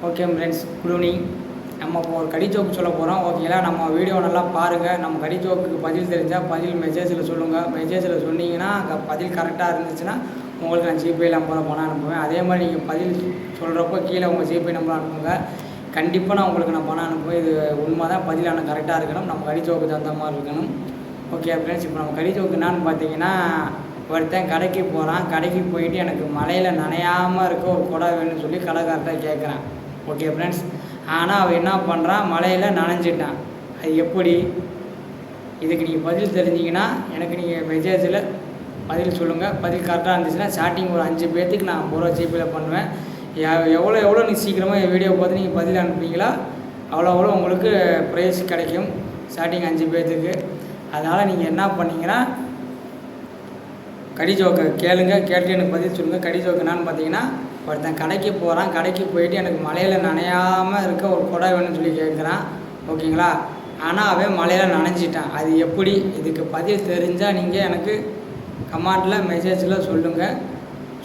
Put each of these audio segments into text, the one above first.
Okay friends, good evening. நம்ம இப்போ ஒரு கடி ஜோக்கு சொல்ல போகிறோம். ஓகேங்களா? நம்ம வீடியோ நல்லா பாருங்கள். நம்ம கடி ஜோக்குக்கு பதில் தெரிஞ்சால் பதில் மெசேஜில் சொல்லுங்கள். மெசேஜில் சொன்னீங்கன்னா பதில் கரெக்டாக இருந்துச்சுன்னா உங்களுக்கு நான் ஜிபே நம்பரில் பணம் அனுப்புவேன். அதே மாதிரி நீங்கள் பதில் சொல்கிறப்போ கீழே உங்கள் ஜிபே நம்பர் அனுப்புங்க. கண்டிப்பாக நான் உங்களுக்கு பணம் அனுப்புவேன். இது உண்மை தான். பதில் ஆனால் கரெக்டாக இருக்கணும். நம்ம கடி ஜோக்கு தகுந்த மாதிரி இருக்கணும். ஓகே ஃப்ரெண்ட்ஸ், இப்போ நம்ம கடி ஜோக்கு என்னான்னு பார்த்தீங்கன்னா, ஒருத்தன் கடைக்கு போகிறான். கடைக்கு போயிட்டு எனக்கு மழையில் நனையாமல் இருக்க ஒரு குடை வேணும்னு சொல்லி கடைக்காரர்கிட்ட கேட்குறான். ஓகே ஃப்ரெண்ட்ஸ், ஆனால் அவன் என்ன பண்ணுறான், மழையில் நனைஞ்சிட்டான். அது எப்படி? இதுக்கு நீங்கள் பதில் தெரிஞ்சிங்கன்னா எனக்கு நீங்கள் மெசேஜில் பதில் சொல்லுங்கள். பதில் கரெக்டாக இருந்துச்சுன்னா ஸ்டார்டிங் ஒரு 5 பேர்த்துக்கு நான் 50 ரூபா ஜிபேயில் பண்ணுவேன். எவ்வளோ நீ சீக்கிரமாக என் வீடியோ பார்த்து நீங்கள் பதில் அனுப்புனீங்களா அவ்வளோ உங்களுக்கு ப்ரைஸ் கிடைக்கும். ஸ்டார்டிங் 5 பேர்த்துக்கு. அதனால் நீங்கள் என்ன பண்ணிங்கன்னா கடி ஜோக்கை கேட்டு எனக்கு பதில் சொல்லுங்கள். கடி ஜோக்கு என்னான்னு பார்த்தீங்கன்னா, ஒருத்தன் கடைக்கு போகிறான். கடைக்கு போயிட்டு எனக்கு மழையில் நனையாமல் இருக்க ஒரு குடை வேணும்னு சொல்லி கேட்குறான். ஓகேங்களா? ஆனால் அவன் மழையில் நனைஞ்சிட்டான். அது எப்படி? இதுக்கு பதில் தெரிஞ்சால் நீங்கள் எனக்கு கமெண்டில் மெசேஜில் சொல்லுங்கள்.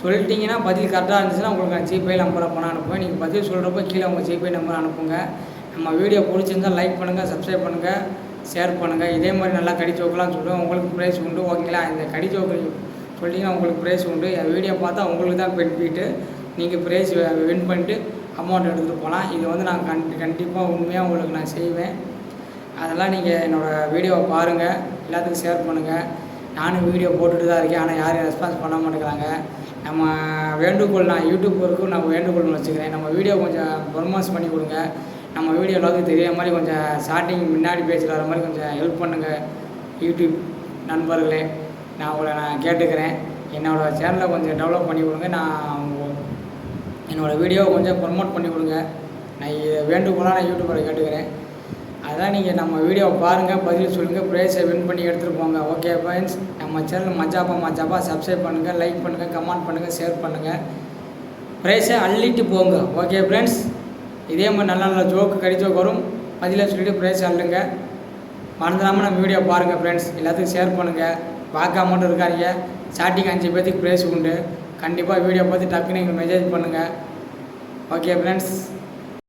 சொல்லிட்டீங்கன்னா பதில் கரெக்டாக இருந்துச்சுன்னா உங்களுக்கு நான் ஜிபே நம்பரில் பணம் அனுப்புவேன். நீங்கள் பதில் சொல்கிறப்ப கீழே உங்கள் ஜிபே நம்பர் அனுப்புங்க. நம்ம வீடியோ பிடிச்சிருந்தால் லைக் பண்ணுங்கள், சப்ஸ்கிரைப் பண்ணுங்கள், ஷேர் பண்ணுங்கள். இதே மாதிரி நல்லா கடி ஜோக்கெலாம் சொல்லுவேன். உங்களுக்கு ப்ரைஸ் உண்டு. ஓகேங்களா? இந்த கடி ஜோக்கு சொல்லிங்கன்னா உங்களுக்கு ப்ரைஸ் உண்டு. என் வீடியோ பார்த்தா உங்களுக்கு தான் பெனிஃபிட்டு. நீங்கள் ப்ரைஸ் வின் பண்ணிட்டு அமௌண்ட் எடுத்துகிட்டு போகலாம். இது வந்து நான் கண்டிப்பாக உண்மையாக உங்களுக்கு நான் செய்வேன். அதெல்லாம் நீங்கள் என்னோடய வீடியோவை பாருங்கள், எல்லாத்துக்கும் ஷேர் பண்ணுங்கள். நானும் வீடியோ போட்டுட்டு தான் இருக்கேன். ஆனால் யாரும் ரெஸ்பான்ஸ் பண்ண மாட்டேங்கிறாங்க. நம்ம வேண்டுகோள், நான் யூடியூப்பருக்கும் நான் வேண்டுகோள் வச்சுக்கிறேன். நம்ம வீடியோ கொஞ்சம் ப்ரொமோஸ் பண்ணி கொடுங்க. நம்ம வீடியோ எல்லாத்துக்கும் தெரியாத மாதிரி கொஞ்சம் ஸ்டார்டிங் முன்னாடி பேஜில் வர மாதிரி கொஞ்சம் ஹெல்ப் பண்ணுங்கள். யூடியூப் நண்பர்களே, நான் கேட்டுக்கிறேன். என்னோடய சேனலை கொஞ்சம் டெவலப் பண்ணி கொடுங்க. என்னோடய வீடியோவை கொஞ்சம் ப்ரமோட் பண்ணி கொடுங்க. நான் வேண்டுகோளாக நான் யூடியூப்பரை கேட்டுக்கிறேன். அதான் நீங்கள் நம்ம வீடியோவை பாருங்கள், பதில் சொல்லுங்கள், ப்ரைஸை வின் பண்ணி எடுத்துகிட்டு போங்க. ஓகே ஃப்ரெண்ட்ஸ், நம்ம சேனல் மஜாப்பா சப்ஸ்கிரைப் பண்ணுங்கள், லைக் பண்ணுங்கள், கமெண்ட் பண்ணுங்கள், ஷேர் பண்ணுங்கள். ப்ரைஸை அள்ளிட்டு போங்க. ஓகே ஃப்ரெண்ட்ஸ், இதே மாதிரி நல்ல நல்ல ஜோக்கு கடி ஜோக்கு வரும். பதிலை சொல்லிவிட்டு ப்ரைஸை அள்ளுங்க. மறந்துடாமல் நம்ம வீடியோ பாருங்கள் ஃப்ரெண்ட்ஸ். எல்லாத்துக்கும் ஷேர் பண்ணுங்கள். பார்க்காம மட்டும் இருக்காதீங்க. ஸ்டார்டிங் 5 பேர்த்துக்கு ப்ரைஸ் உண்டு. கண்டிப்பாக வீடியோ பார்த்து டக்குன்னு நீங்கள் மெசேஜ் பண்ணுங்கள். Okay friends.